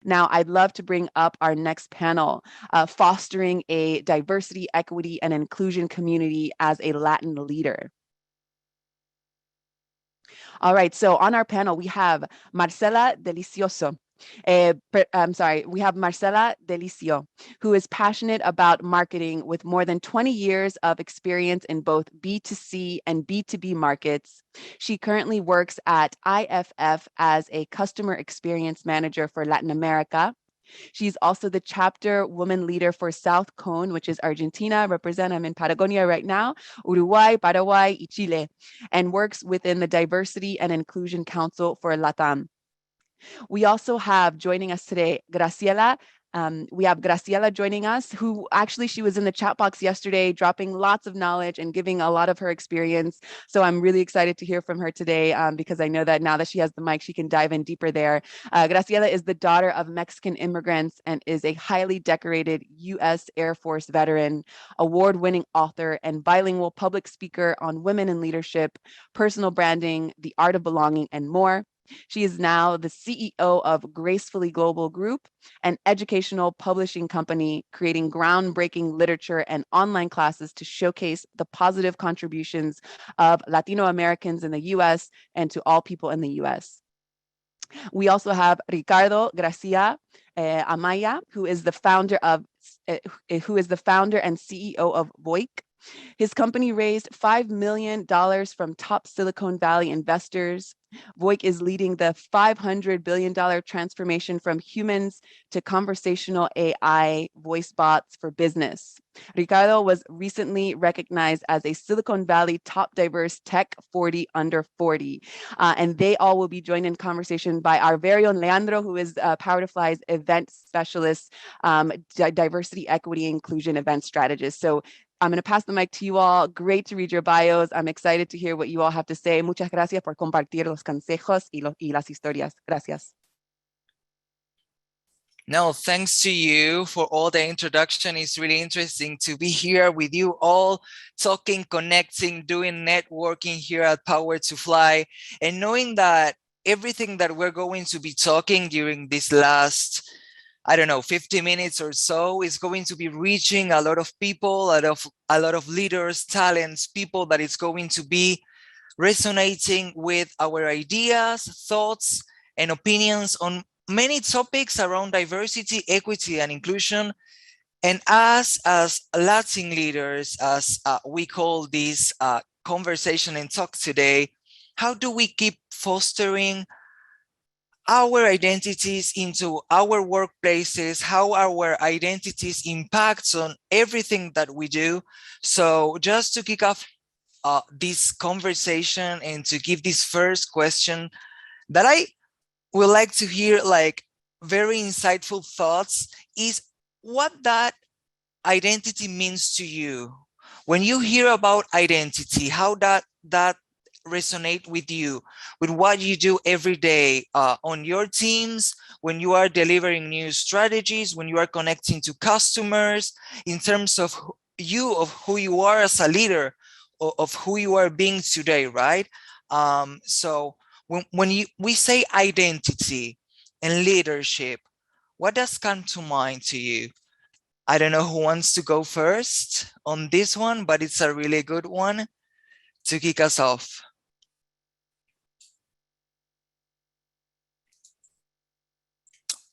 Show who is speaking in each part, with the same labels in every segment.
Speaker 1: Now, I'd love to bring up our next panel, fostering a diversity, equity, and inclusion community as a Latin leader. All right, so on our panel, we have Marcela Delicioso. We have Marcela Delisio, who is passionate about marketing with more than 20 years of experience in both B2C and B2B markets. She currently works at IFF as a customer experience manager for Latin America. She's also the chapter woman leader for South Cone, which is Argentina. I'm in Patagonia right now, Uruguay, Paraguay, y Chile, and works within the Diversity and Inclusion Council for LATAM. We also have joining us today, Graciela. We have Graciela joining us, who actually, she was in the chat box yesterday, dropping lots of knowledge and giving a lot of her experience. So I'm really excited to hear from her today because I know that now that she has the mic, she can dive in deeper there. Graciela is the daughter of Mexican immigrants and is a highly decorated U.S. Air Force veteran, award-winning author, and bilingual public speaker on women in leadership, personal branding, the art of belonging, and more. She is now the CEO of Gracefully Global Group, an educational publishing company creating groundbreaking literature and online classes to showcase the positive contributions of Latino Americans in the U.S. and to all people in the U.S. We also have Ricardo Garcia-Amaya, who is the founder and CEO of VOIQ. His company raised $5 million from top Silicon Valley investors. VOIQ is leading the $500 billion transformation from humans to conversational AI voice bots for business. Ricardo was recently recognized as a Silicon Valley top diverse tech 40 under 40. And they all will be joined in conversation by our very own Leandro, who is PowerToFly's event specialist, diversity, equity, inclusion event strategist. So I'm going to pass the mic to you all. Great to read your bios. I'm excited to hear what you all have to say. Muchas gracias por compartir los consejos y las historias. Gracias.
Speaker 2: No, thanks to you for all the introduction. It's really interesting to be here with you all, talking, connecting, doing networking here at PowerToFly, and knowing that everything that we're going to be talking during this last, I don't know, 50 minutes or so is going to be reaching a lot of people, a lot of leaders, talents, people that it's going to be resonating with our ideas, thoughts, and opinions on many topics around diversity, equity, and inclusion. And us as Latin leaders, as we call this conversation and talk today, how do we keep fostering our identities into our workplaces, how our identities impacts on everything that we do? So just to kick off this conversation and to give this first question that I would like to hear, like very insightful thoughts, is what that identity means to you. When you hear about identity, how that resonate with you, with what you do every day on your teams, when you are delivering new strategies, when you are connecting to customers, in terms of who you are as a leader, of who you are being today, right? So when we say identity and leadership, what does come to mind to you? I don't know who wants to go first on this one, but it's a really good one to kick us off.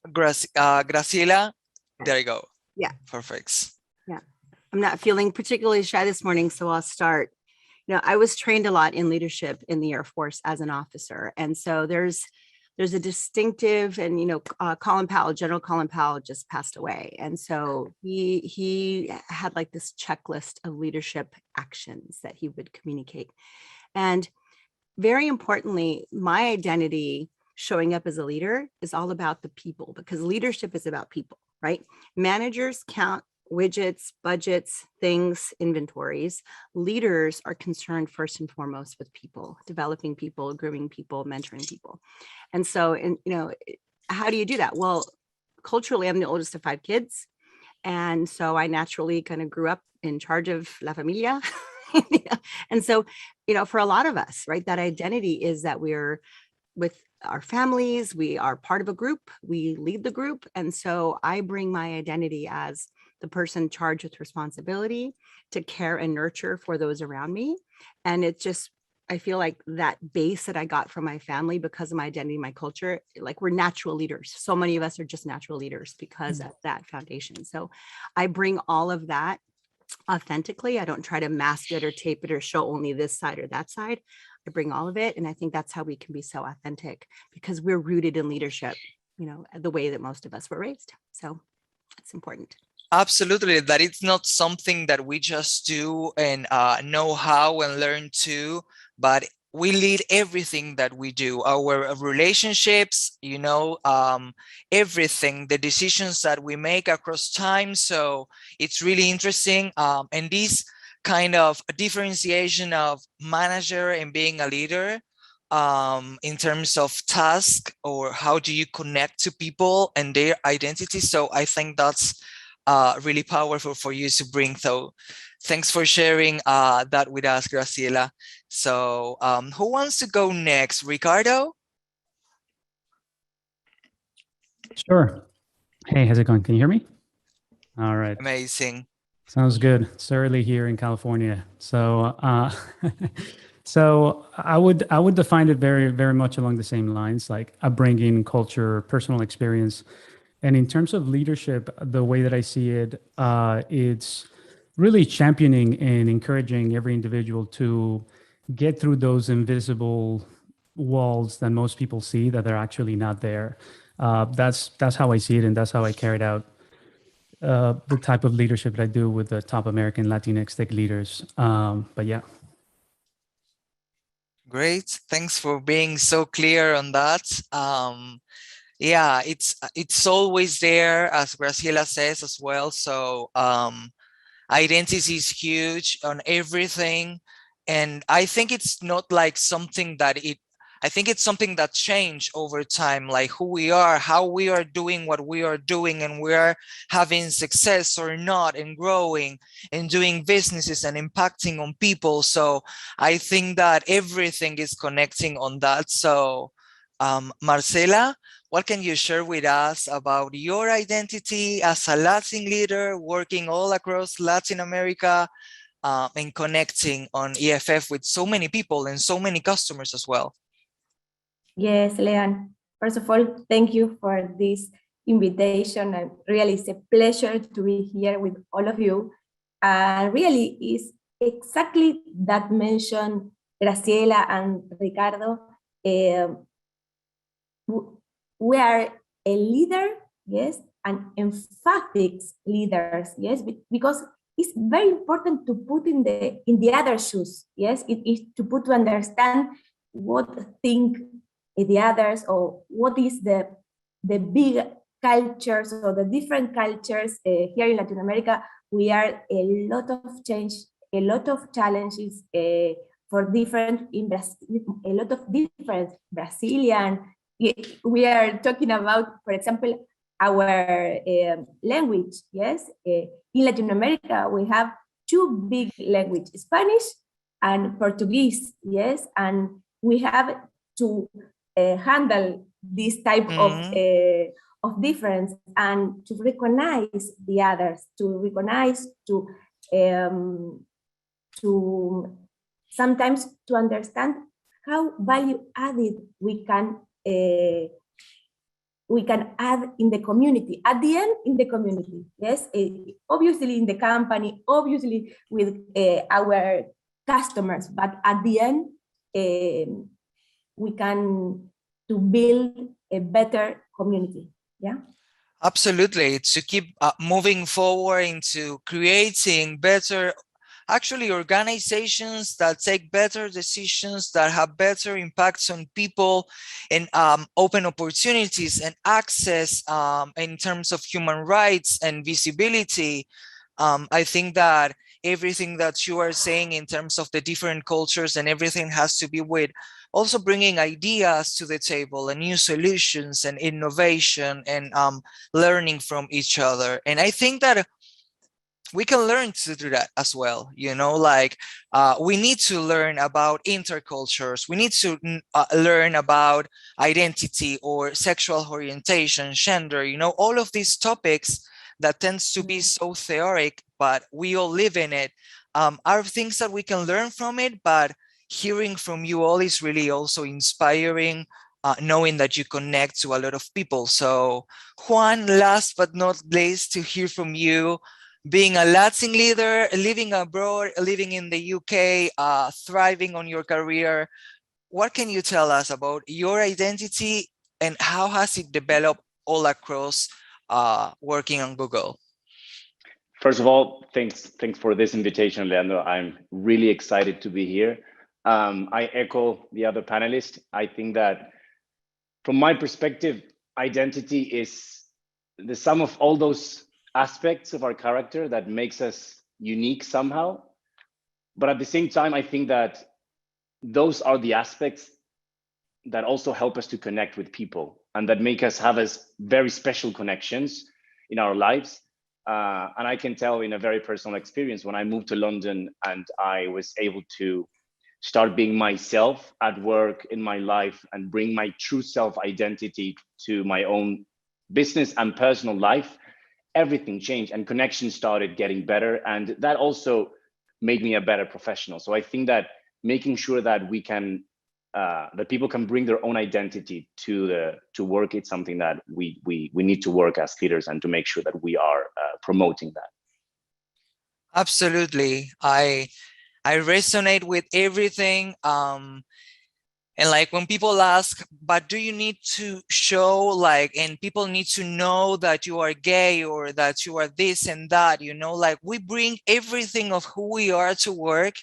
Speaker 2: Graciela, there you go.
Speaker 3: Yeah.
Speaker 2: Perfect.
Speaker 3: Yeah. I'm not feeling particularly shy this morning, so I'll start. I was trained a lot in leadership in the Air Force as an officer. And so there's a distinctive, and, General Colin Powell just passed away. And so he had like this checklist of leadership actions that he would communicate. And very importantly, my identity showing up as a leader is all about the people, because leadership is about people, right? Managers count widgets, budgets, things, inventories. Leaders are concerned first and foremost with people, developing people, grooming people, mentoring people. And so, how do you do that? Well, culturally, I'm the oldest of 5 kids. And so I naturally kind of grew up in charge of La Familia. And so, for a lot of us, right, that identity is that we're with our families, we are part of a group, we lead the group. And so I bring my identity as the person charged with responsibility to care and nurture for those around me. And it's just, I feel like that base that I got from my family because of my identity, my culture, like we're natural leaders. So many of us are just natural leaders because of that foundation. So I bring all of that authentically. I don't try to mask it or tape it or show only this side or that side. I bring all of it. And I think that's how we can be so authentic because we're rooted in leadership, you know, the way that most of us were raised. So it's important.
Speaker 2: Absolutely, that it's not something that we just do and know how and learn to, but we lead everything that we do, our relationships, you know, everything, the decisions that we make across time. So it's really interesting. And this kind of differentiation of manager and being a leader in terms of task or how do you connect to people and their identity. So I think that's really powerful for you to bring. So thanks for sharing that with us, Graciela. So who wants to go next? Ricardo?
Speaker 4: Sure. Hey, how's it going? Can you hear me? All right.
Speaker 2: Amazing.
Speaker 4: Sounds good. It's early here in California. So so I would define it very, very much along the same lines, like upbringing, culture, personal experience. And in terms of leadership, the way that I see it, it's really championing and encouraging every individual to get through those invisible walls that most people see that they're actually not there. That's how I see it, and that's how I carried out the type of leadership that I do with the top American Latinx tech leaders. But yeah.
Speaker 2: Great. Thanks for being so clear on that. Yeah, it's always there, as Graciela says as well. So identity is huge on everything. And I think it's not like something that I think it's something that changed over time, like who we are, how we are doing what we are doing, and we are having success or not, and growing and doing businesses and impacting on people. So I think that everything is connecting on that. So Marcela, what can you share with us about your identity as a Latin leader working all across Latin America and connecting on EFF with so many people and so many customers as well?
Speaker 5: Yes, Leon. First of all, thank you for this invitation. And really, it's a pleasure to be here with all of you. And really, is exactly that mentioned Graciela and Ricardo. We are a leader, yes, and emphatic leaders, yes, because it's very important to put in the other shoes, yes. It is to understand what think the others, or what is the big cultures or the different cultures here in Latin America. We are a lot of change, a lot of challenges for different in Brazil, a lot of different Brazilian. We are talking about, for example, our language. Yes, in Latin America we have two big languages, Spanish and Portuguese. Yes, and we have to handle this type of difference and to recognize the others, to recognize, to sometimes to understand how value added we can add in the community, at the end in the community, yes, obviously in the company, obviously with our customers, but at the end we can to build a better community. Yeah,
Speaker 2: absolutely. To keep moving forward into creating better, actually, organizations that take better decisions, that have better impacts on people, and open opportunities and access in terms of human rights and visibility. I think that everything that you are saying in terms of the different cultures and everything has to be with also bringing ideas to the table and new solutions and innovation and learning from each other. And I think that we can learn to do that as well. You know, like we need to learn about intercultures. We need to learn about identity or sexual orientation, gender, you know, all of these topics that tends to be so theoric, but we all live in it, are things that we can learn from it. But hearing from you all is really also inspiring, knowing that you connect to a lot of people. So Juan, last but not least, to hear from you, being a Latin leader, living abroad, living in the UK, thriving on your career, what can you tell us about your identity and how has it developed all across working on Google?
Speaker 6: First of all, thanks for this invitation, Leandro. I'm really excited to be here. I echo the other panelists. I think that from my perspective, identity is the sum of all those aspects of our character that makes us unique somehow. But at the same time, I think that those are the aspects that also help us to connect with people and that make us have very special connections in our lives. And I can tell in a very personal experience, when I moved to London and I was able to start being myself at work in my life and bring my true self identity to my own business and personal life, everything changed and connections started getting better. And that also made me a better professional. So I think that making sure that we can, that people can bring their own identity to work, it's something that we need to work as leaders and to make sure that we are promoting that.
Speaker 2: Absolutely. I resonate with everything. And like when people ask, but do you need to show like, and people need to know that you are gay or that you are this and that, you know, like we bring everything of who we are to work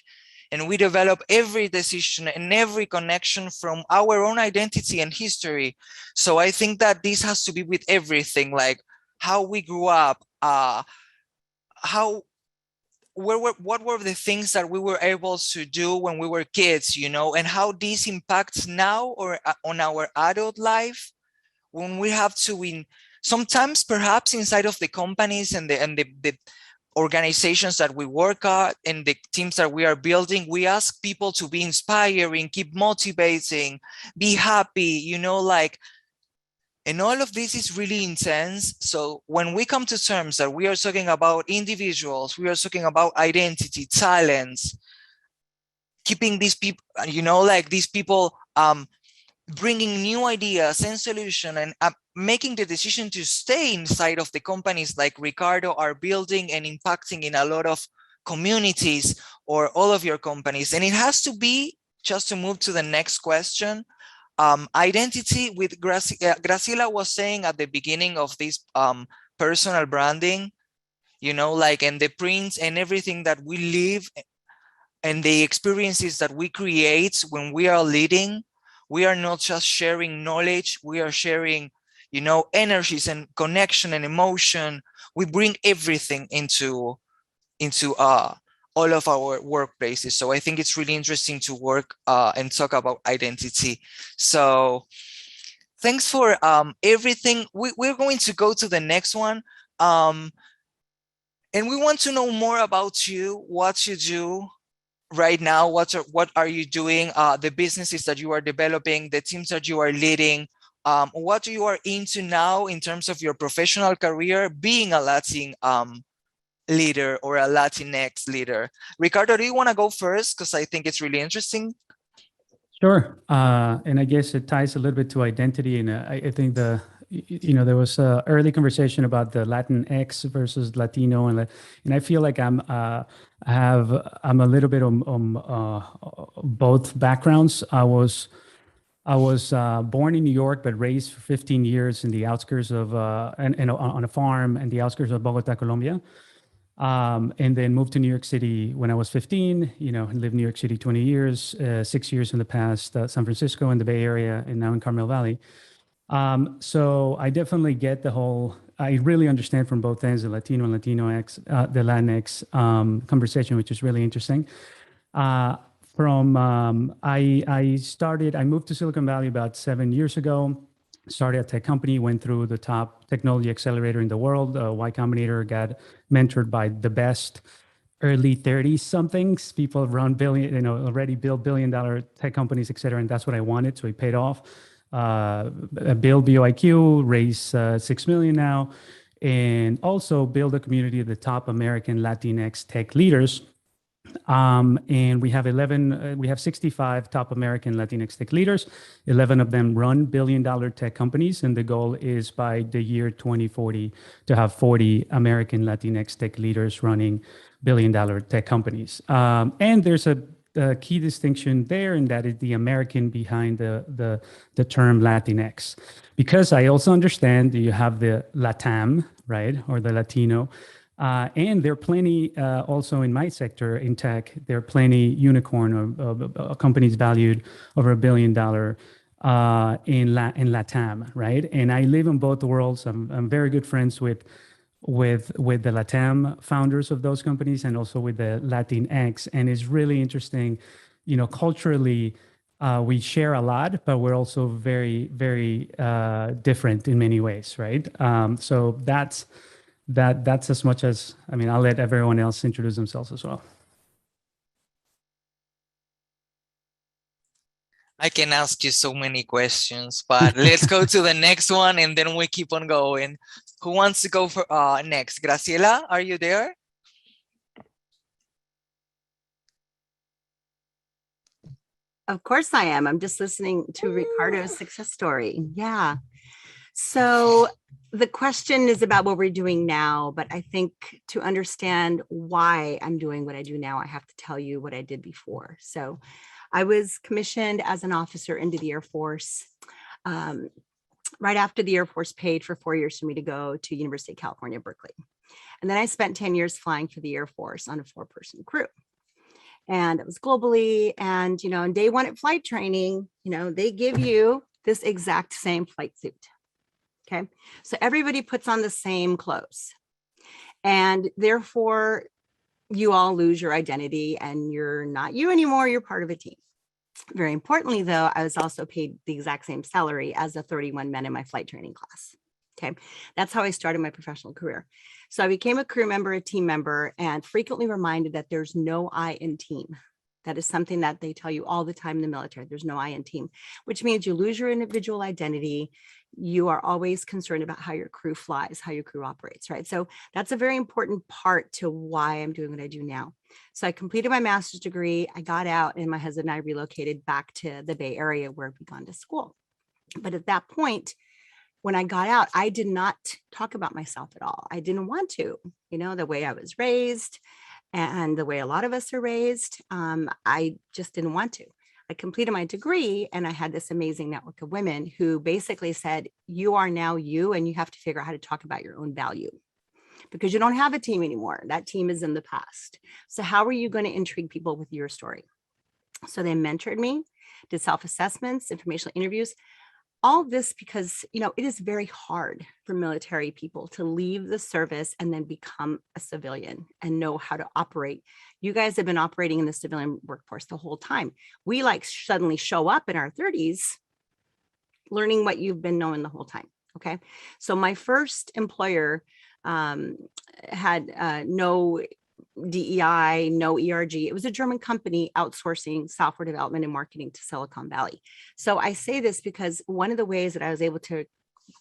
Speaker 2: and we develop every decision and every connection from our own identity and history. So I think that this has to be with everything, like how we grew up, what were the things that we were able to do when we were kids, you know, and how this impacts now or on our adult life when we have to sometimes perhaps inside of the companies and the organizations that we work at and the teams that we are building, we ask people to be inspiring, keep motivating, be happy, you know, like, and all of this is really intense. So when we come to terms that we are talking about individuals, we are talking about identity, talents, keeping these people, you know, like these people bringing new ideas and solution and making the decision to stay inside of the companies like Ricardo are building and impacting in a lot of communities or all of your companies. And it has to be, just to move to the next question, identity with Graciela was saying at the beginning of this personal branding, you know, like, and the prints and everything that we live and the experiences that we create when we are leading, we are not just sharing knowledge, we are sharing, you know, energies and connection and emotion. We bring everything into all of our workplaces. So I think it's really interesting to work and talk about identity. So thanks for everything. We're going to go to the next one. And we want to know more about you, what you do right now, what are you doing, the businesses that you are developing, the teams that you are leading, what you are into now in terms of your professional career, being a Latin leader or a Latinx leader. Ricardo, do you want to go first? Because I think it's really interesting.
Speaker 4: Sure. And I guess it ties a little bit to identity. And I think there was an early conversation about the Latinx versus Latino. And I feel like I'm a little bit on both backgrounds. I was born in New York, but raised for 15 years in the outskirts of, and on a farm in the outskirts of Bogota, Colombia. And then moved to New York City when I was 15, lived in New York City 20 years, 6 years in the past, San Francisco in the Bay Area, and now in Carmel Valley. So I definitely get I really understand from both ends, the Latino and Latinx, the Latinx conversation, which is really interesting. I moved to Silicon Valley about 7 years ago. started a tech company, went through the top technology accelerator in the world, Y Combinator, got mentored by the best early 30 somethings, people run billion, already built $1 billion tech companies, et cetera. And that's what I wanted. So it paid off. Build VOIQ, raise 6 million now, and also build a community of the top American Latinx tech leaders. And we have 65 top American Latinx tech leaders. 11 of them run $1 billion tech companies. And the goal is by the year 2040 to have 40 American Latinx tech leaders running $1 billion tech companies. And there's a key distinction there, and that is the American behind the term Latinx. Because I also understand that you have the LATAM, right, or the Latino. And there are plenty also in my sector in tech, there are plenty unicorn or companies valued over $1 billion in LATAM, right? And I live in both worlds. I'm very good friends with the LATAM founders of those companies and also with the Latinx. And it's really interesting, culturally, we share a lot, but we're also very, very different in many ways, right? So that's as much as, I'll let everyone else introduce themselves as well.
Speaker 2: I can ask you so many questions, but let's go to the next one and then we keep on going. Who wants to go for next? Graciela, are you there?
Speaker 3: Of course I am. I'm just listening to Ricardo's success story. Yeah. So the question is about what we're doing now, but I think to understand why I'm doing what I do now, I have to tell you what I did before. So I was commissioned as an officer into the Air Force right after the Air Force paid for 4 years for me to go to University of California, Berkeley. And then I spent 10 years flying for the Air Force on a 4-person crew. And it was globally. And, on day one at flight training, they give you this exact same flight suit. Okay. So everybody puts on the same clothes. And therefore, you all lose your identity and you're not you anymore. You're part of a team. Very importantly, though, I was also paid the exact same salary as the 31 men in my flight training class. Okay. That's how I started my professional career. So I became a crew member, a team member, and frequently reminded that there's no I in team. That is something that they tell you all the time in the military. There's no I in team, which means you lose your individual identity. You are always concerned about how your crew flies, how your crew operates, right? So that's a very important part to why I'm doing what I do now. So I completed my master's degree. I got out and my husband and I relocated back to the Bay Area where we'd gone to school. But at that point, when I got out, I did not talk about myself at all. I didn't want to, the way I was raised and the way a lot of us are raised. I just didn't want to. I completed my degree and I had this amazing network of women who basically said, you are now you, and you have to figure out how to talk about your own value because you don't have a team anymore. That team is in the past. So how are you going to intrigue people with your story? So they mentored me, did self-assessments, informational interviews, all this because, it is very hard for military people to leave the service and then become a civilian and know how to operate. You guys have been operating in the civilian workforce the whole time. We suddenly show up in our 30s, learning what you've been knowing the whole time. Okay. So my first employer had no DEI, no ERG. It was a German company outsourcing software development and marketing to Silicon Valley. So I say this because one of the ways that I was able to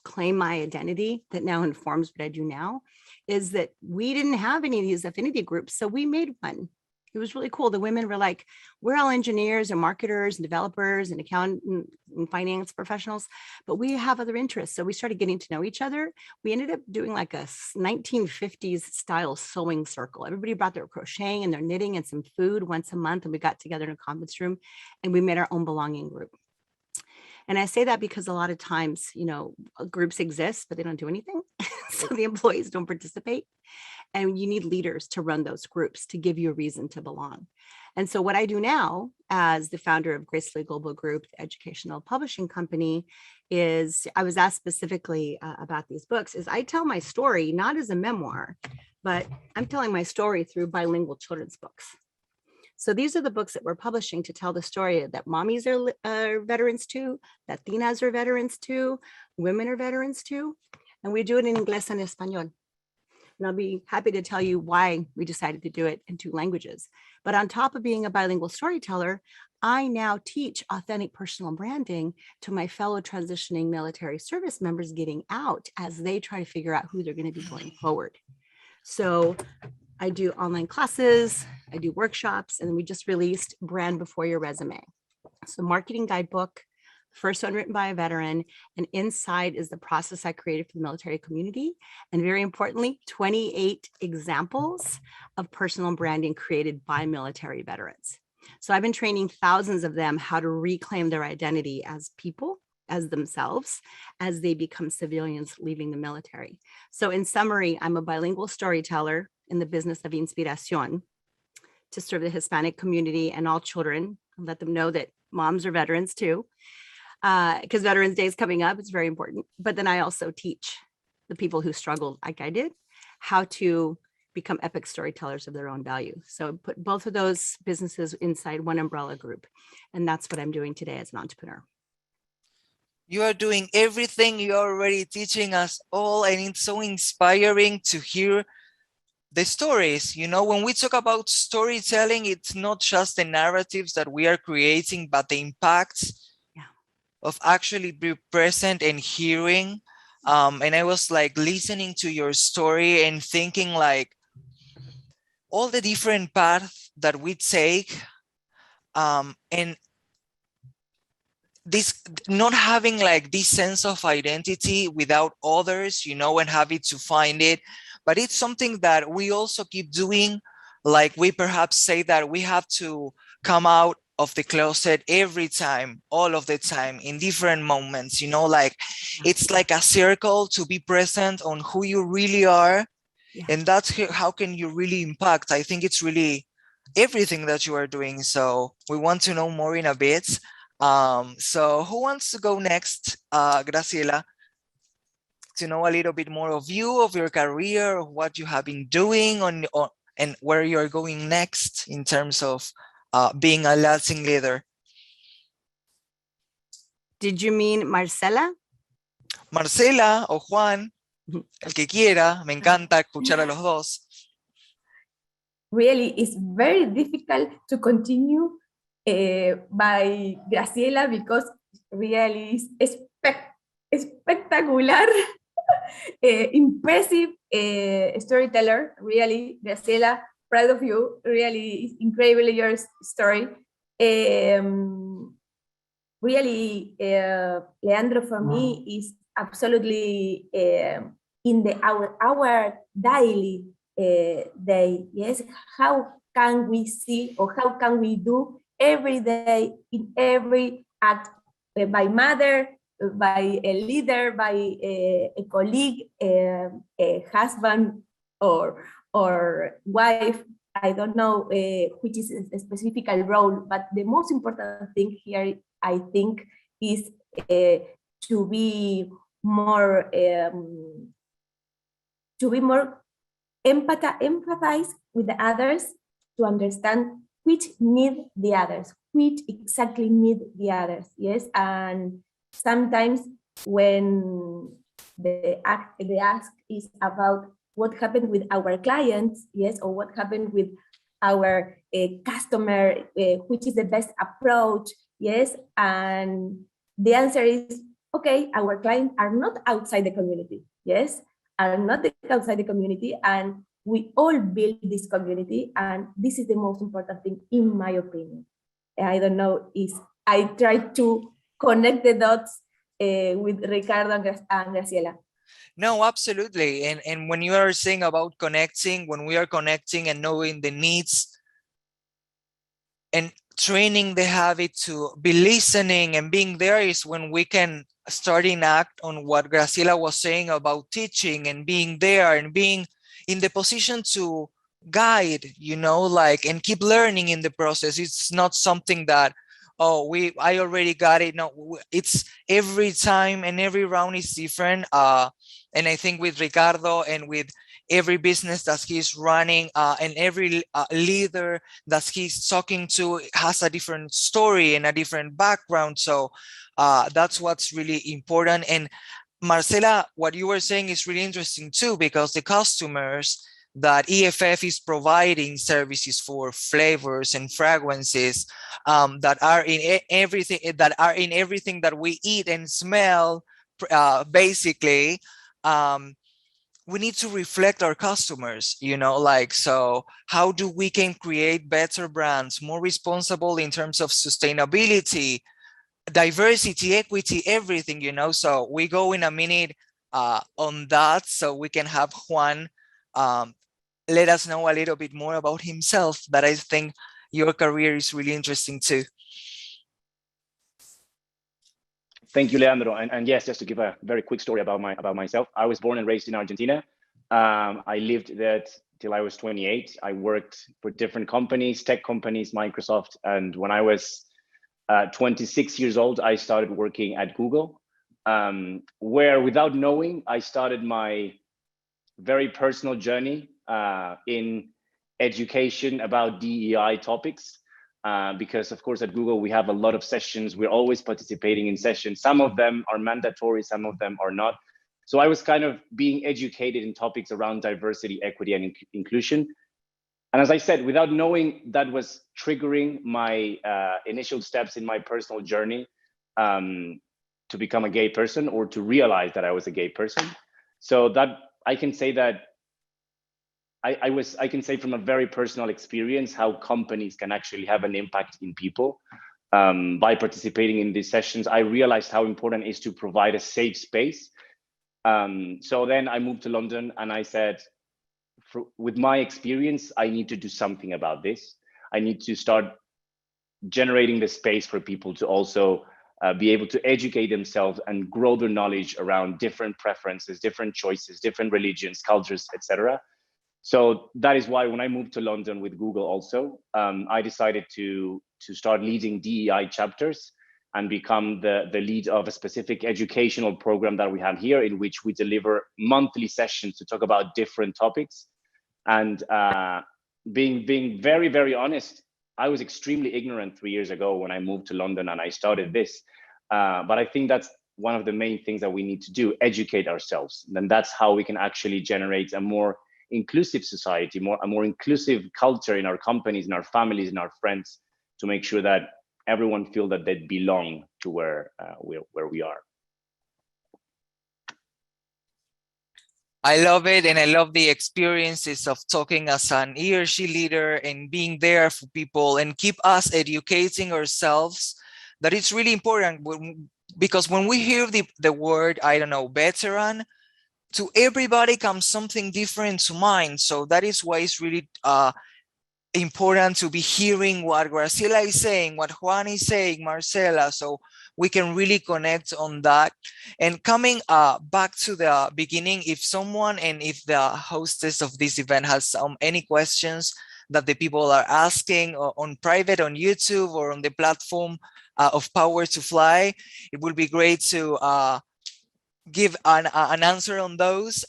Speaker 3: claim my identity that now informs what I do now is that we didn't have any of these affinity groups. So we made one. It was really cool. The women were like, we're all engineers and marketers and developers and accountant and finance professionals, but we have other interests. So we started getting to know each other. We ended up doing like a 1950s style sewing circle. Everybody brought their crocheting and their knitting and some food once a month. And we got together in a conference room and we made our own belonging group. And I say that because a lot of times, groups exist, but they don't do anything. So the employees don't participate. And you need leaders to run those groups to give you a reason to belong. And so what I do now as the founder of Gracefully Global Group, the educational publishing company, is I was asked specifically about these books, is I tell my story, not as a memoir, but I'm telling my story through bilingual children's books. So these are the books that we're publishing to tell the story that mommies are veterans too, Latinas are veterans too, women are veterans too, and we do it in Inglés and Español. And I'll be happy to tell you why we decided to do it in 2 languages. But on top of being a bilingual storyteller, I now teach authentic personal branding to my fellow transitioning military service members getting out as they try to figure out who they're going to be going forward. So I do online classes, I do workshops, and we just released Brand Before Your Resume. So marketing guidebook, first one written by a veteran, and inside is the process I created for the military community. And very importantly, 28 examples of personal branding created by military veterans. So I've been training thousands of them how to reclaim their identity as people, as themselves, as they become civilians leaving the military. So in summary, I'm a bilingual storyteller in the business of inspiración to serve the Hispanic community and all children, and let them know that moms are veterans too, because Veterans Day is coming up. It's very important. But then I also teach the people who struggled like I did, how to become epic storytellers of their own value. So put both of those businesses inside one umbrella group. And that's what I'm doing today as an entrepreneur.
Speaker 2: You are doing everything. You're already teaching us all, and it's so inspiring to hear the stories. You know, when we talk about storytelling, it's not just the narratives that we are creating, but the impacts of actually be present and hearing. And I was like listening to your story and thinking like all the different paths that we take, and this not having like this sense of identity without others, you know, and having to find it. But it's something that we also keep doing. Like we perhaps say that we have to come out of the closet every time, all of the time, in different moments, you know, like it's like a circle to be present on who you really are. Yeah. And that's how can you really impact. I think it's really everything that you are doing. So we want to know more in a bit. So who wants to go next? Graciela, to know a little bit more of you, of your career, of what you have been doing and where you're going next in terms of being a Latin leader.
Speaker 3: Did you mean Marcela?
Speaker 2: Marcela o Juan, el que quiera, me encanta escuchar a los dos.
Speaker 5: Really, it's very difficult to continue by Graciela because really is spectacular, impressive storyteller. Really, Graciela, proud of you. Really, it's incredible your story. Really, Leandro for me is absolutely in our daily day. Yes, how can we see or how can we do every day in every act by mother, by a leader, by a colleague, a husband or wife. I don't know which is a specific role, but the most important thing here, I think, is to be more empathize with the others, to understand which need the others, which exactly need the others. Yes, and sometimes when the ask is about what happened with our clients, yes, or what happened with our customer, which is the best approach, yes, and the answer is, okay, our clients are not outside the community, yes, are not outside the community, and we all build this community, and this is the most important thing, in my opinion. I don't know, I try to connect the dots with Ricardo and Graciela.
Speaker 2: No, absolutely. And when you are saying about connecting, when we are connecting and knowing the needs and training the habit to be listening and being there is when we can start in act on what Graciela was saying about teaching and being there and being in the position to guide, you know, like, and keep learning in the process. It's not something that, oh, I already got it. No, it's every time and every round is different. And I think with Ricardo and with every business that he's running and every leader that he's talking to has a different story and a different background. So that's what's really important. And Marcela, what you were saying is really interesting too, because the customers that EFF is providing services for, flavors and fragrances that are in everything that we eat and smell, basically. We need to reflect our customers, you know, like, so how do we can create better brands, more responsible in terms of sustainability, diversity, equity, everything, you know. So we go in a minute on that, so we can have Juan let us know a little bit more about himself, that I think your career is really interesting too.
Speaker 6: Thank you, Leandro. And yes, just to give a very quick story about myself. I was born and raised in Argentina. I lived there till I was 28. I worked for different companies, tech companies, Microsoft. And when I was 26 years old, I started working at Google, where without knowing, I started my very personal journey in education about DEI topics. Because of course at Google, we have a lot of sessions. We're always participating in sessions. Some of them are mandatory, some of them are not. So I was kind of being educated in topics around diversity, equity, and inclusion. And as I said, without knowing, that was triggering my initial steps in my personal journey to become a gay person, or to realize that I was a gay person. So that I can say that I can say from a very personal experience how companies can actually have an impact in people. By participating in these sessions, I realized how important it is to provide a safe space. So then I moved to London, and I said, with my experience, I need to do something about this. I need to start generating the space for people to also be able to educate themselves and grow their knowledge around different preferences, different choices, different religions, cultures, etc. So that is why when I moved to London with Google also, I decided to start leading DEI chapters and become the lead of a specific educational program that we have here, in which we deliver monthly sessions to talk about different topics. And being very, very honest, I was extremely ignorant 3 years ago when I moved to London and I started this. But I think that's one of the main things that we need to do, educate ourselves. And that's how we can actually generate a more inclusive society, a more inclusive culture in our companies, in our families, in our friends, to make sure that everyone feel that they belong to where we are.
Speaker 2: I love it, and I love the experiences of talking as an ERG leader and being there for people and keep us educating ourselves. That it's really important, because when we hear the word, I don't know, veteran, to everybody comes something different to mind. So that is why it's really important to be hearing what Graciela is saying, what Juan is saying, Marcela, so we can really connect on that. And coming back to the beginning, if someone and if the hostess of this event has any questions that the people are asking on private, on YouTube, or on the platform of PowerToFly, it would be great to give an answer on those.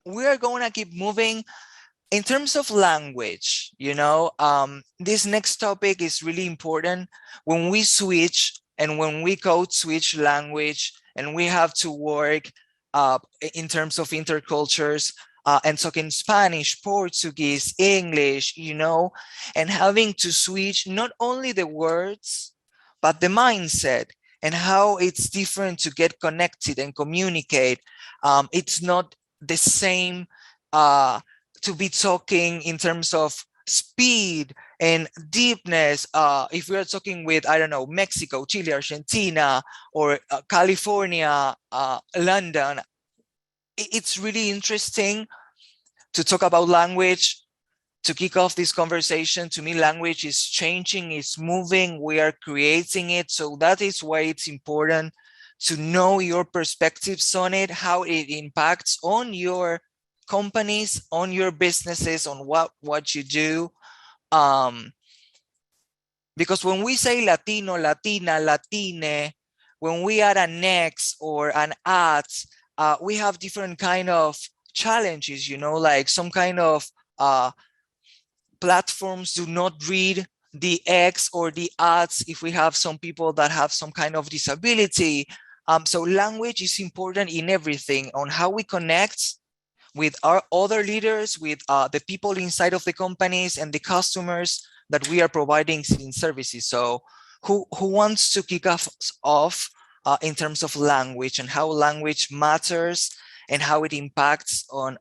Speaker 2: We are going to keep moving. In terms of language, you know, this next topic is really important. When we switch and when we code switch language and we have to work in terms of intercultures and talking Spanish, Portuguese, English, you know, and having to switch not only the words, but the mindset and how it's different to get connected and communicate. It's not the same to be talking in terms of speed and deepness. If we are talking with, I don't know, Mexico, Chile, Argentina, or California, London, it's really interesting to talk about language. To kick off this conversation, to me, language is changing, it's moving, we are creating it. So that is why it's important to know your perspectives on it, how it impacts on your companies, on your businesses, on what you do. Because when we say Latino, Latina, Latine, when we add an X or an at, we have different kind of challenges, you know, like some kind of platforms do not read the X or the ads if we have some people that have some kind of disability. So language is important in everything, on how we connect with our other leaders, with the people inside of the companies and the customers that we are providing in services. So who wants to kick us off in terms of language and how language matters and how it impacts on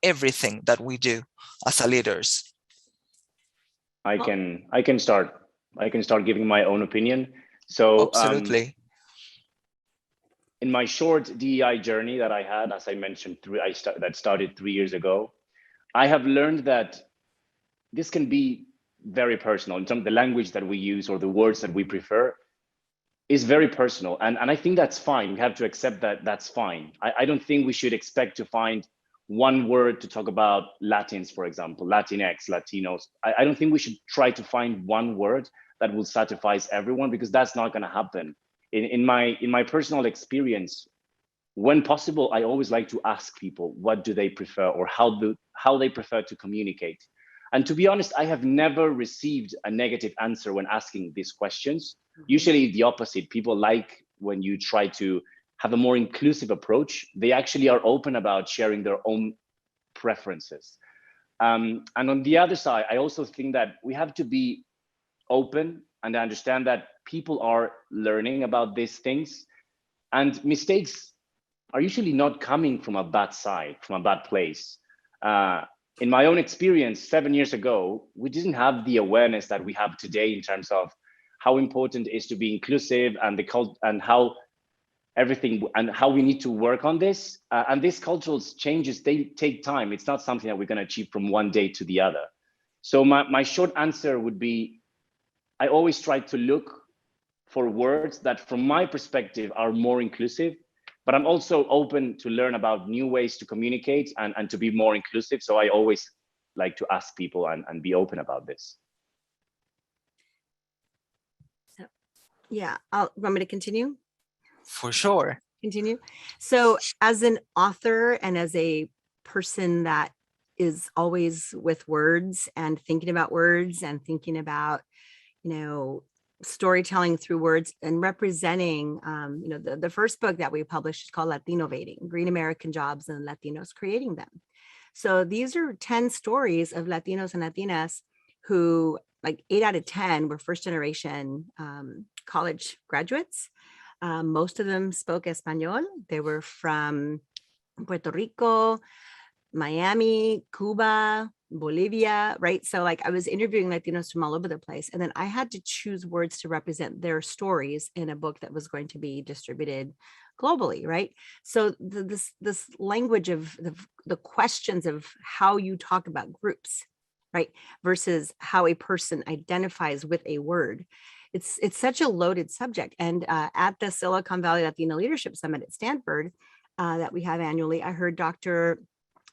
Speaker 2: everything that we do as a leaders?
Speaker 6: I can start. I can start giving my own opinion. So
Speaker 2: absolutely.
Speaker 6: In my short DEI journey that I had, as I mentioned, that started 3 years ago, I have learned that this can be very personal in terms of the language that we use or the words that we prefer is very personal. And I think that's fine. We have to accept that that's fine. I don't think we should expect to find one word to talk about Latins, for example, Latinx, Latinos. I don't think we should try to find one word that will satisfy everyone, because that's not going to happen. In my personal experience, when possible, I always like to ask people what do they prefer or how they prefer to communicate. And to be honest, I have never received a negative answer when asking these questions. Usually the opposite. People like when you try to have a more inclusive approach. They actually are open about sharing their own preferences. And on the other side, I also think that we have to be open and understand that people are learning about these things, and mistakes are usually not coming from a bad side, from a bad place. In my own experience, 7 years ago, we didn't have the awareness that we have today in terms of how important it is to be inclusive and how everything and how we need to work on this. And these cultural changes, they take time. It's not something that we're going to achieve from one day to the other. So my short answer would be, I always try to look for words that from my perspective are more inclusive, but I'm also open to learn about new ways to communicate and to be more inclusive. So I always like to ask people and be open about this.
Speaker 3: So, yeah, want me to continue?
Speaker 2: For sure.
Speaker 3: Continue. So as an author and as a person that is always with words and thinking about words and thinking about, storytelling through words and representing, the first book that we published is called Latinovating, Green American Jobs and Latinos Creating Them. So these are 10 stories of Latinos and Latinas who, like 8 out of 10 were first generation college graduates. Most of them spoke Espanol. They were from Puerto Rico, Miami, Cuba, Bolivia, right? So like I was interviewing Latinos from all over the place. And then I had to choose words to represent their stories in a book that was going to be distributed globally, right? So this language of the questions of how you talk about groups, right? Versus how a person identifies with a word. It's such a loaded subject. And at the Silicon Valley Latino Leadership Summit at Stanford that we have annually, I heard Dr.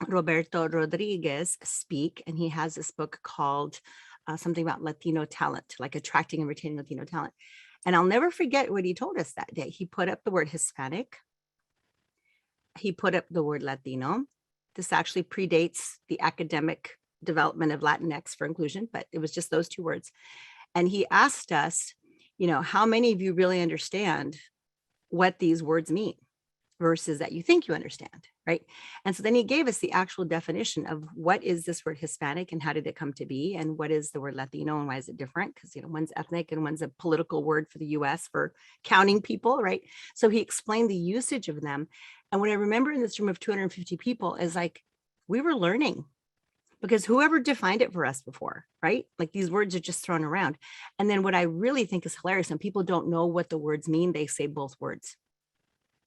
Speaker 3: Roberto Rodriguez speak, and he has this book called something about Latino talent, like attracting and retaining Latino talent. And I'll never forget what he told us that day. He put up the word Hispanic. He put up the word Latino. This actually predates the academic development of Latinx for inclusion, but it was just those two words. And he asked us, how many of you really understand what these words mean versus that you think you understand, right? And so then he gave us the actual definition of what is this word Hispanic and how did it come to be? And what is the word Latino and why is it different? Because, one's ethnic and one's a political word for the US for counting people, right? So he explained the usage of them. And what I remember in this room of 250 people is like, we were learning, because whoever defined it for us before, right? Like these words are just thrown around. And then what I really think is hilarious, and people don't know what the words mean, they say both words.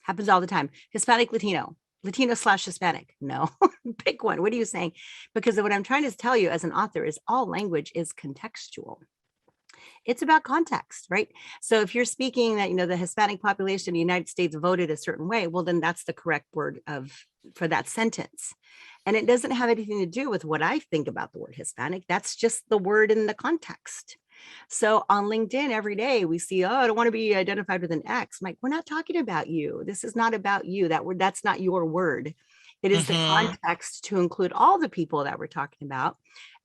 Speaker 3: Happens all the time. Hispanic, Latino, Latino/Hispanic. No, pick one. What are you saying? Because what I'm trying to tell you as an author is all language is contextual. It's about context, right? So if you're speaking that, the Hispanic population in the United States voted a certain way, well, then that's the correct word for that sentence. And it doesn't have anything to do with what I think about the word Hispanic. That's just the word in the context. So on LinkedIn every day we see, I don't want to be identified with an X. I'm like, we're not talking about you. This is not about you. That word, that's not your word. It is the
Speaker 2: Mhm.
Speaker 3: context to include all the people that we're talking about.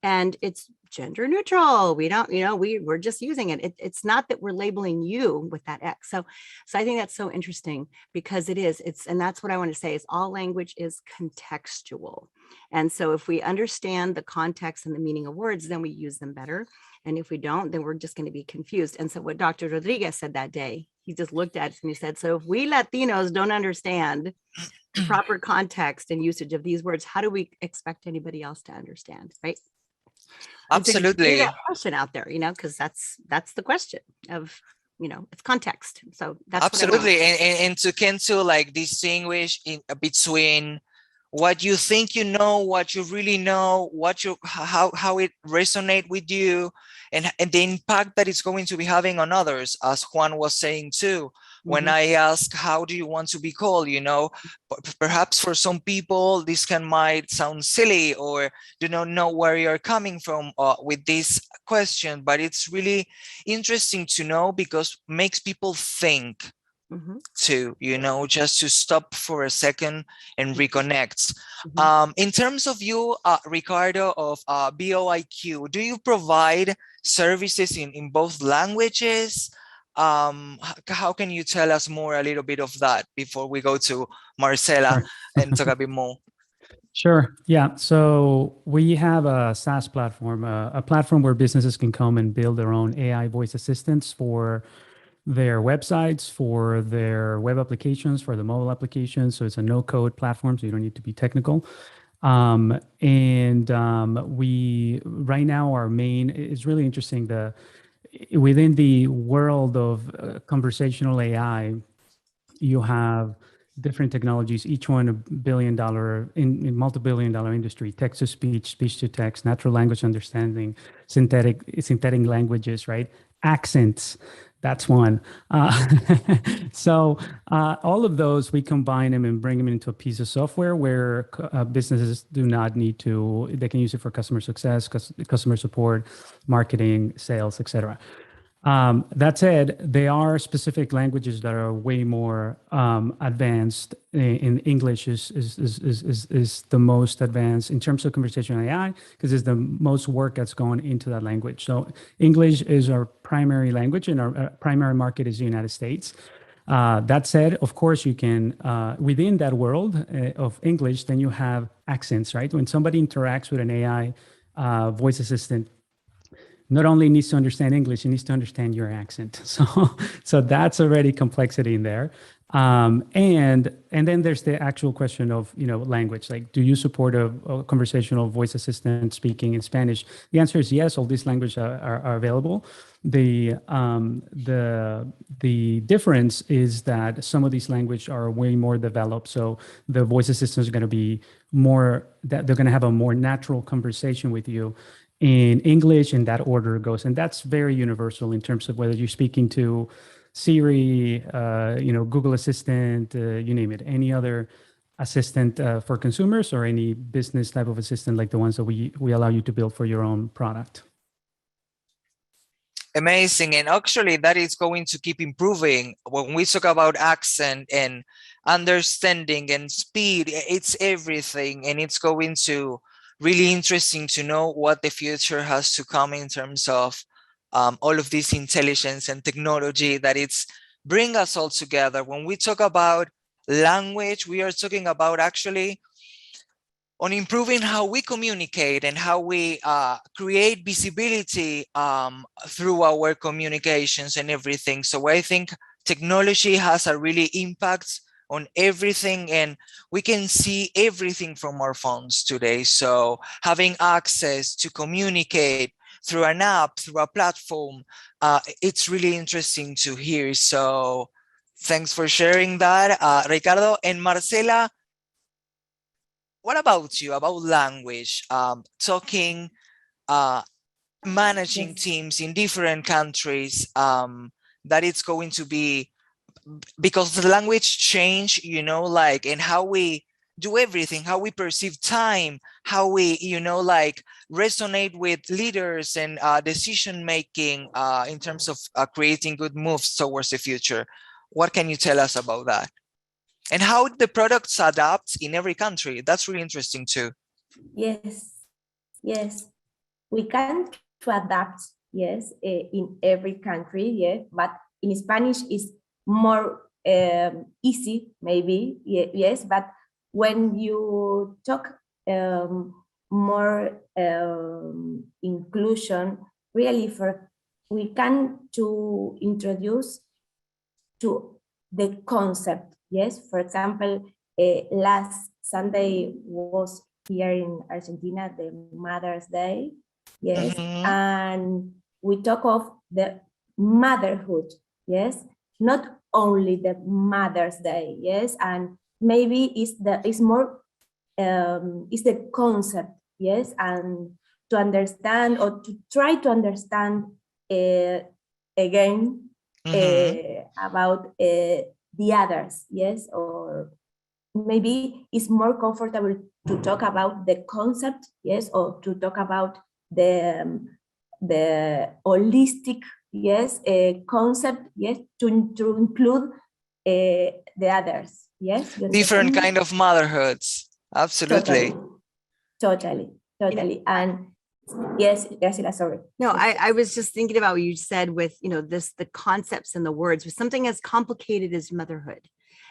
Speaker 3: And it's gender neutral. We don't, we're just using it. It's not that we're labeling you with that X. So I think that's so interesting because and that's what I want to say is all language is contextual. And so if we understand the context and the meaning of words, then we use them better. And if we don't, then we're just going to be confused. And so what Dr. Rodriguez said that day, he just looked at us and he said, so if we Latinos don't understand the proper context and usage of these words, how do we expect anybody else to understand, right?
Speaker 2: Absolutely.
Speaker 3: That question out there, because that's the question of, it's context. So that's
Speaker 2: absolutely. And to like distinguish between what you think you know, what you really know, how it resonate with you, and the impact that it's going to be having on others, as Juan was saying too. When I ask, how do you want to be called? Perhaps for some people, this might sound silly or do not know where you're coming from with this question, but it's really interesting to know because it makes people think too, just to stop for a second and reconnect. In terms of you, Ricardo, of VOIQ, do you provide services in both languages? How can you tell us a little bit of that before we go to Marcela and talk a bit more?
Speaker 4: Sure. Yeah. So we have a SAS platform, a platform where businesses can come and build their own AI voice assistants for their websites, for their web applications, for the mobile applications. So it's a no-code platform, so you don't need to be technical. We right now our main is really interesting. Within the world of conversational AI, you have different technologies, each one $1 billion in multi-billion dollar industry: text to speech, speech to text, natural language understanding, synthetic languages, right? Accents. That's one. So all of those, we combine them and bring them into a piece of software where businesses do not need to, they can use it for customer success, customer support, marketing, sales, etc. That said, there are specific languages that are way more advanced. In English is the most advanced in terms of conversational AI because it's the most work that's gone into that language. So English is our primary language, and our primary market is the United States. That said, of course, you can within that world of English, then you have accents, right? When somebody interacts with an AI voice assistant, not only needs to understand English, it needs to understand your accent. So that's already complexity in there. And then there's the actual question of, language. Like, do you support a conversational voice assistant speaking in Spanish? The answer is yes. All these languages are available. The difference is that some of these languages are way more developed. So the voice assistants are going to be they're going to have a more natural conversation with you in English, and that order goes. And that's very universal in terms of whether you're speaking to Siri, Google Assistant, you name it, any other assistant for consumers or any business type of assistant like the ones that we allow you to build for your own product.
Speaker 2: Amazing. And actually that is going to keep improving. When we talk about accent and understanding and speed, it's everything. And it's going to really interesting to know what the future has to come in terms of all of this intelligence and technology that it's bring us all together. When we talk about language, we are talking about actually on improving how we communicate and how we create visibility through our communications and everything. So I think technology has a really impact on everything, and we can see everything from our phones today. So having access to communicate through an app, through a platform, it's really interesting to hear. So thanks for sharing that, Ricardo. And Marcela, what about you, about language, talking, managing teams in different countries, that it's going to be, because the language change, and how we do everything, how we perceive time, how we, resonate with leaders and decision making in terms of creating good moves towards the future. What can you tell us about that? And how the products adapt in every country. That's really interesting too.
Speaker 5: Yes, yes. We can to adapt, yes, in every country, yeah, but in Spanish is more easy, maybe, yes, but when you talk more inclusion, really we can to introduce to the concept, yes. For example, last Sunday was here in Argentina, the Mother's Day, yes, and we talk of the motherhood, yes, not only the Mother's Day, yes, and maybe it's more is the concept, yes, and to understand or to try to understand again about the others, yes, or maybe it's more comfortable to talk about the concept, yes, or to talk about the holistic, yes, concept, yes, to include the others, yes.
Speaker 2: Different kind of motherhoods. Absolutely.
Speaker 5: Totally. And yes, Graciela, sorry.
Speaker 3: No, I was just thinking about what you said with, the concepts and the words with something as complicated as motherhood.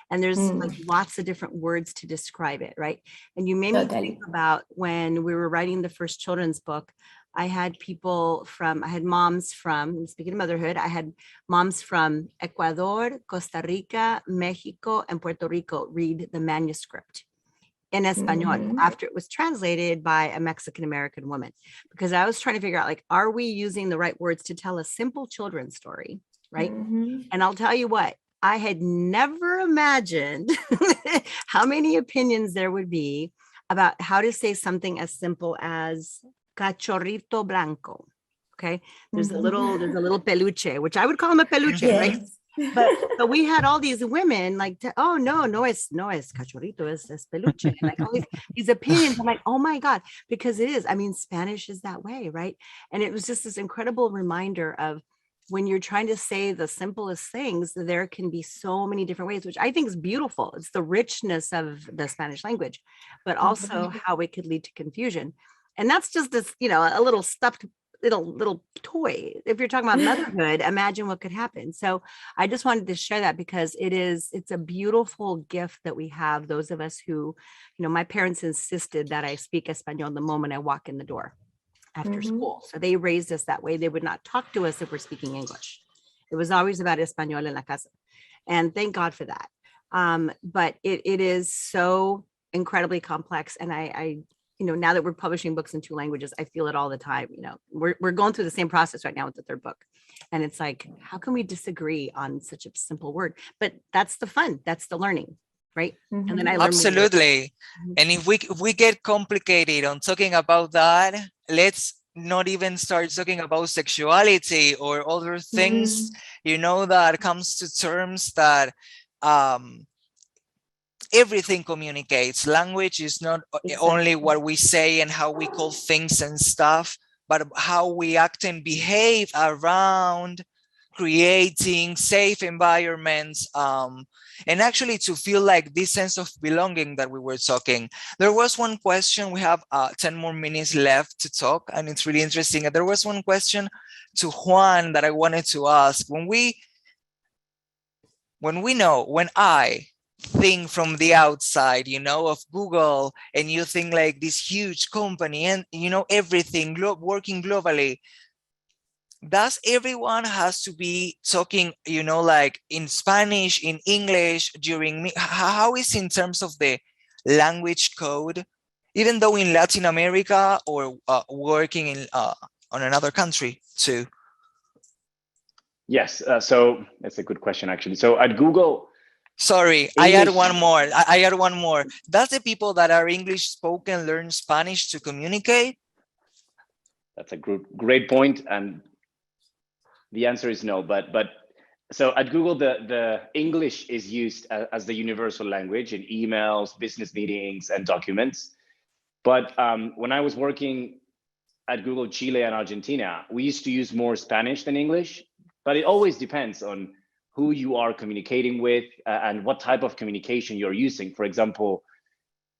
Speaker 3: And there's like lots of different words to describe it, right? And you made me think about when we were writing the first children's book, I had moms from, speaking of motherhood, I had moms from Ecuador, Costa Rica, Mexico, and Puerto Rico read the manuscript in Espanol after it was translated by a Mexican-American woman, because I was trying to figure out, like, are we using the right words to tell a simple children's story, right? And I'll tell you what, I had never imagined how many opinions there would be about how to say something as simple as cachorrito blanco. Okay, there's a little peluche, which I would call him a peluche, right? But we had all these women like, oh no es cachorrito, es peluche, and like all these opinions. I'm like, oh my God, because it is. I mean, Spanish is that way, right? And it was just this incredible reminder of when you're trying to say the simplest things, there can be so many different ways, which I think is beautiful. It's the richness of the Spanish language, but also how it could lead to confusion. And that's just this, a little stuffed little toy. If you're talking about motherhood, imagine what could happen. So I just wanted to share that because it's a beautiful gift that we have, those of us who, my parents insisted that I speak Espanol the moment I walk in the door after school. So they raised us that way. They would not talk to us if we're speaking English. It was always about Espanol en la casa. And thank God for that. But it is so incredibly complex. And I now that we're publishing books in 2 languages, I feel it all the time. We're going through the same process right now with the 3rd book. And it's like, how can we disagree on such a simple word? But that's the fun. That's the learning. Right. And then I learned.
Speaker 2: Absolutely. And if we get complicated on talking about that, let's not even start talking about sexuality or other things, that comes to terms that everything communicates. Language is not only what we say and how we call things and stuff, but how we act and behave around creating safe environments, and actually to feel like this sense of belonging that we were talking. There was one question, we have 10 more minutes left to talk, and it's really interesting. There was one question to Juan that I wanted to ask. When I think from the outside, of Google, and you think like this huge company and, everything working globally, does everyone has to be talking, like in Spanish, in English during how is in terms of the language code, even though in Latin America or working in on another country too?
Speaker 6: Yes, so that's a good question actually. So at Google,
Speaker 2: sorry, English. I add one more. Does the people that are English spoken learn Spanish to communicate?
Speaker 6: That's a great point, and the answer is no. But so at Google, the English is used as the universal language in emails, business meetings, and documents. But when I was working at Google Chile and Argentina, we used to use more Spanish than English. But it always depends on who you are communicating with and what type of communication you're using. For example,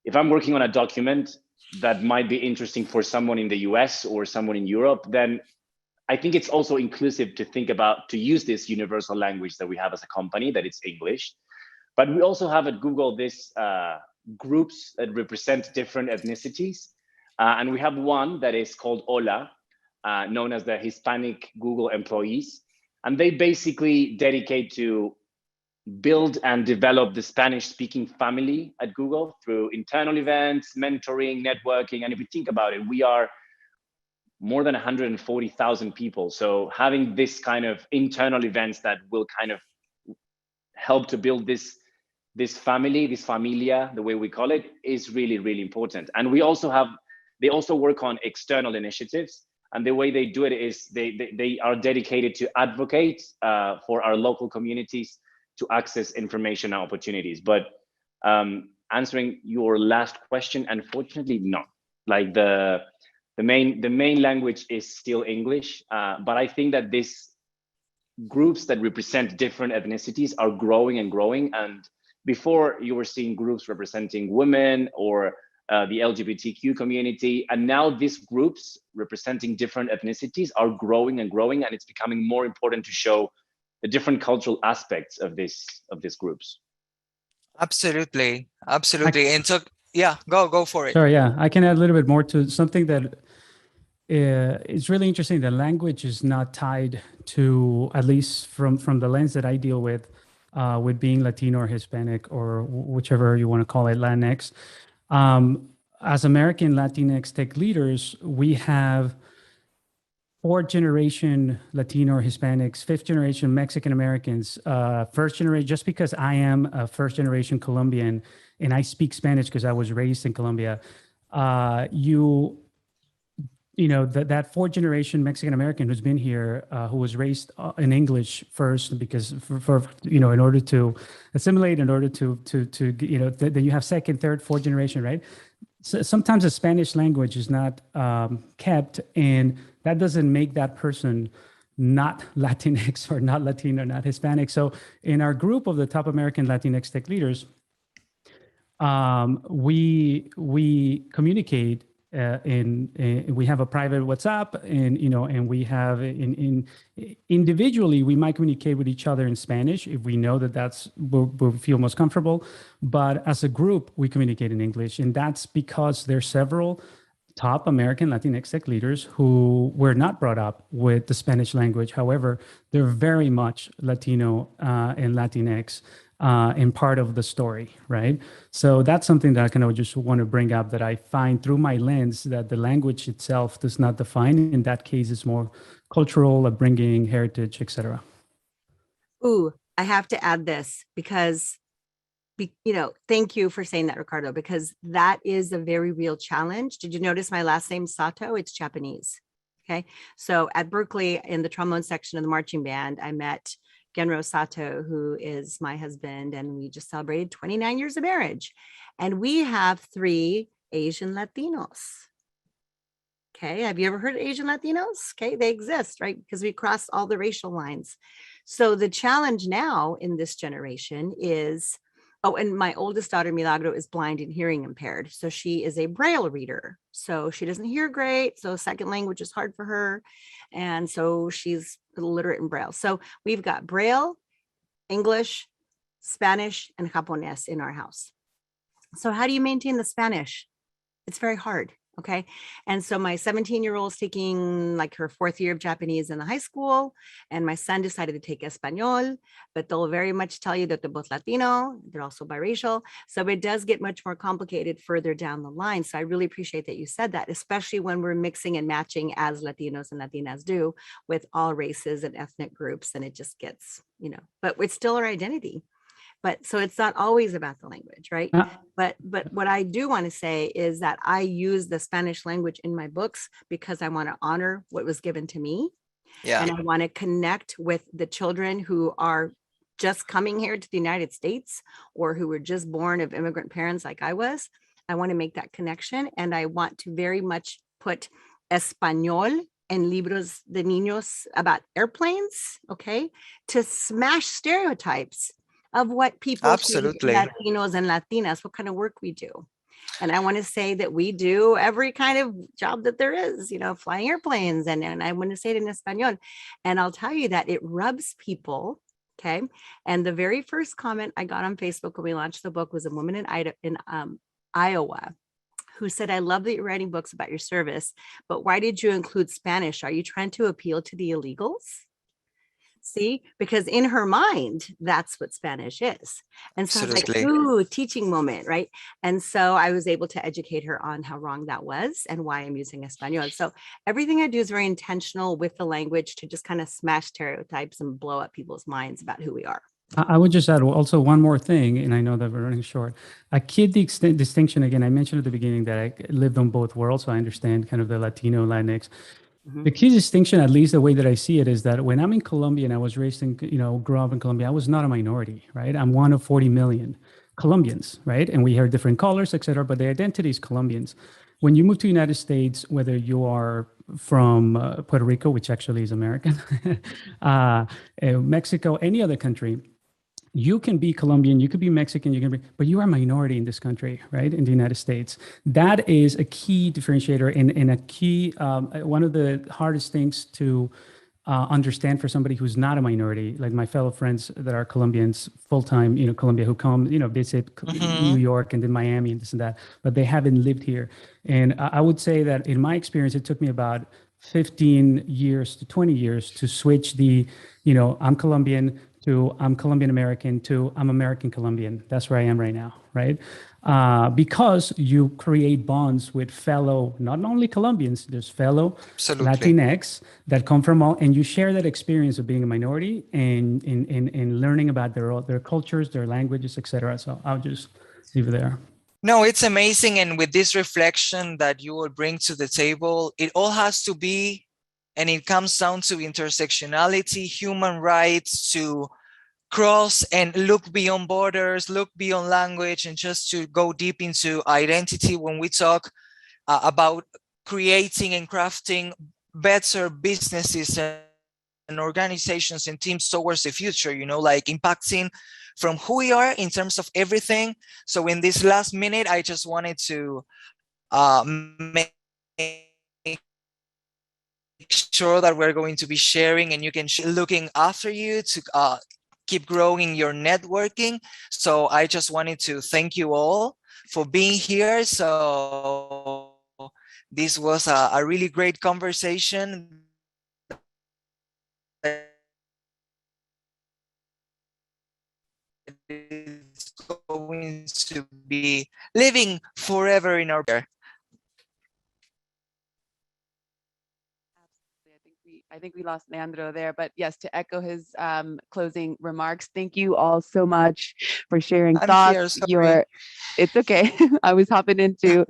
Speaker 6: if I'm working on a document that might be interesting for someone in the US or someone in Europe, then I think it's also inclusive to think about to use this universal language that we have as a company, that it's English. But we also have at Google this groups that represent different ethnicities. And we have one that is called Hola, known as the Hispanic Google employees. And they basically dedicate to build and develop the Spanish-speaking family at Google through internal events, mentoring, networking. And if we think about it, we are more than 140,000 people. So having this kind of internal events that will kind of help to build this family, this familia, the way we call it, is really, really important. And we also have, they also work on external initiatives. And the way they do it is they are dedicated to advocate for our local communities to access information and opportunities. But answering your last question, unfortunately, no. Like the main language is still English, but I think that these groups that represent different ethnicities are growing and growing. And before you were seeing groups representing women or the LGBTQ community, and now these groups representing different ethnicities are growing and growing, and it's becoming more important to show the different cultural aspects of these groups.
Speaker 2: Absolutely, absolutely. And so, yeah, go for it.
Speaker 4: Sorry, yeah, I can add a little bit more to something that it's really interesting. The language is not tied to, at least from the lens that I deal with being Latino or Hispanic or whichever you want to call it, Latinx. As American Latinx tech leaders, we have fourth generation Latino or Hispanics, fifth generation Mexican Americans, first generation, just because I am a first generation Colombian and I speak Spanish because I was raised in Colombia, you know, that fourth generation Mexican American who's been here, who was raised in English first, because for you know, in order to assimilate, in order to you know, then you have second, third, fourth generation, right? So sometimes the Spanish language is not kept, and that doesn't make that person not Latinx or not Latino, not Hispanic. So in our group of the top American Latinx tech leaders, we communicate we have a private WhatsApp, and you know, and we have individually we might communicate with each other in Spanish if we know that we'll feel most comfortable, but as a group we communicate in English, and that's because there's several top American Latinx tech leaders who were not brought up with the Spanish language. However, they're very much Latino and Latinx and part of the story, right? So that's something that I kind of just want to bring up, that I find through my lens that the language itself does not define. In that case, it's more cultural, upbringing, heritage, etc.
Speaker 3: Ooh, I have to add this because, you know, thank you for saying that, Ricardo, because that is a very real challenge. Did you notice my last name, Sato? It's Japanese. Okay. So at Berkeley, in the trombone section of the marching band, I met Genro Sato, who is my husband, and we just celebrated 29 years of marriage. And we have 3 Asian Latinos. Okay, have you ever heard of Asian Latinos? Okay, they exist, right? Because we cross all the racial lines. So the challenge now in this generation is, oh, and my oldest daughter, Milagro, is blind and hearing impaired. So she is a Braille reader. So she doesn't hear great. So second language is hard for her. And so she's illiterate in Braille. So we've got Braille, English, Spanish, and Japonés in our house. So how do you maintain the Spanish? It's very hard. Okay. And so my 17-year-old is taking like her 4th year of Japanese in the high school, and my son decided to take Espanol, but they'll very much tell you that they're both Latino. They're also biracial. So it does get much more complicated further down the line. So I really appreciate that you said that, especially when we're mixing and matching as Latinos and Latinas do with all races and ethnic groups. And it just gets, you know, but it's still our identity. But so it's not always about the language, right? But what I do want to say is that I use the Spanish language in my books because I want to honor what was given to me. Yeah. And I want to connect with the children who are just coming here to the United States or who were just born of immigrant parents like I was. I want to make that connection. And I want to very much put Espanol and libros de niños about airplanes, okay, to smash stereotypes of what people think
Speaker 2: Absolutely.
Speaker 3: Latinos and Latinas, what kind of work we do. And I want to say that we do every kind of job that there is, you know, flying airplanes. And I want to say it in Espanol. And I'll tell you that it rubs people. Okay. And the very first comment I got on Facebook when we launched the book was a woman in Iowa who said, I love that you're writing books about your service, but why did you include Spanish? Are you trying to appeal to the illegals? See, because in her mind, that's what Spanish is. And so I was like,
Speaker 2: Absolutely.
Speaker 3: ooh, teaching moment, right? And so I was able to educate her on how wrong that was and why I'm using Espanol. So everything I do is very intentional with the language to just kind of smash stereotypes and blow up people's minds about who we are.
Speaker 4: I would just add also one more thing, and I know that we're running short. A key distinction, again, I mentioned at the beginning that I lived on both worlds, so I understand kind of the Latino, Latinx. The key distinction, at least the way that I see it, is that when I'm in Colombia and I was raised in, grew up in Colombia, I was not a minority, right? I'm one of 40 million Colombians, right? And we have different colors, et cetera, but the identity is Colombians. When you move to the United States, whether you are from Puerto Rico, which actually is American, Mexico, any other country, you can be Colombian, you could be Mexican, but you are a minority in this country, right? In the United States. That is a key differentiator and a key, one of the hardest things to understand for somebody who's not a minority, like my fellow friends that are Colombians, full-time, Colombia, who come, visit New York and then Miami and this and that, but they haven't lived here. And I would say that in my experience, it took me about 15 years to 20 years to switch I'm Colombian to I'm Colombian American to I'm American Colombian. That's where I am right now, right? Because you create bonds with fellow, not only Colombians, there's fellow
Speaker 2: Absolutely.
Speaker 4: Latinx that come from all, and you share that experience of being a minority and in learning about their cultures, their languages, etc. So I'll just leave it there.
Speaker 2: No, it's amazing. And with this reflection that you will bring to the table, it all has to be, and it comes down to intersectionality, human rights, to cross and look beyond borders, look beyond language, and just to go deep into identity when we talk about creating and crafting better businesses and organizations and teams towards the future, like impacting from who we are in terms of everything. So in this last minute, I just wanted to make sure that we're going to be sharing, and you can looking after you to keep growing your networking. So I just wanted to thank you all for being here. So this was a really great conversation. It's going to be living forever in our.
Speaker 1: I think we lost Leandro there, but yes, to echo his closing remarks, thank you all so much for sharing thoughts. It's okay. I was hopping in to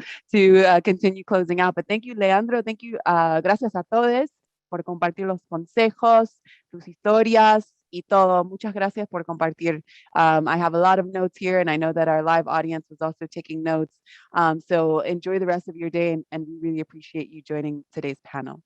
Speaker 1: continue closing out, but thank you, Leandro. Thank you. Gracias a todos por compartir los consejos, sus historias y todo. Muchas gracias por compartir. I have a lot of notes here, and I know that our live audience was also taking notes. So enjoy the rest of your day, and we really appreciate you joining today's panel.